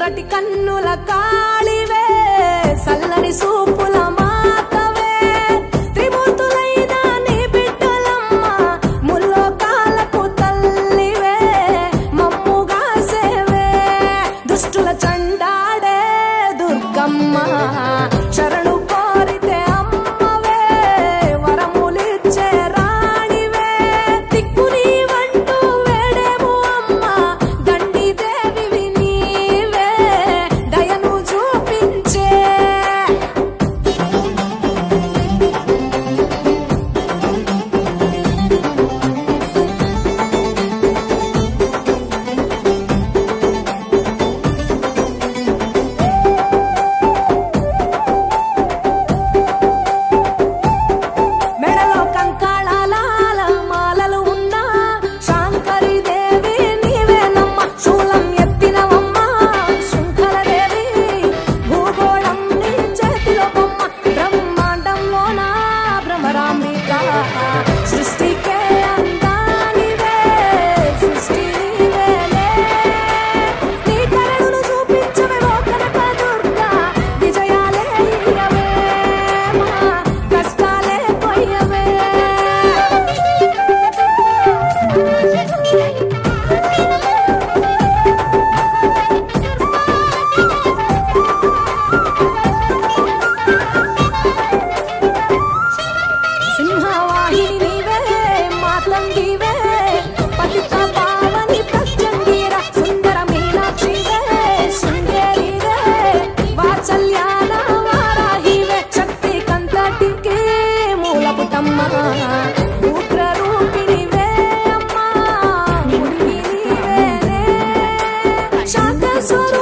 ఎర్రటి కన్నుల కాళివే సల్లని సూపుల మాతవే త్రిమూర్తులైన నీ బిడ్డలమ్మ ముల్లోకాలకు తల్లివే మమ్ముగా సేవే దుష్టుల చండాడే దుర్గమ్మ శరణు కోరితే అమ్మవే వరములిచ్చే రాణివే దిక్కు నీవంటూ వేడేము అమ్మ దండి దేవివి నీవే దయను చూపించే మెడలో కంకాళాల మాలలు ఉన్న శాంకరి దేవి నీవేనమ్మ శూలం ఎత్తినవమ్మ శృంఖలదేవి భూగోళం నీ చేతిలో బొమ్మ బ్రహ్మాండంలోన భ్రమరాంబిక సృష్టికే అందానివే సృష్టి నీవేలే నీ కరుణను చూపించవే ఓ కనక దుర్గా విజయాలే ఇయ్యవే మా కష్టాలే కొయ్యవే సింహవాహిని నీవే మాతంగివే పతిత పావని ప్రత్యంగిర సుందర మీనాక్షివే శృంగేరివే వాత్సల్యాన వారాహివే శక్తి కంతటికి మూలపుటమ్మ ఉగ్ర రూపిణివే అమ్మ మునిగి నీవేనే శాంత స్వరూపిణి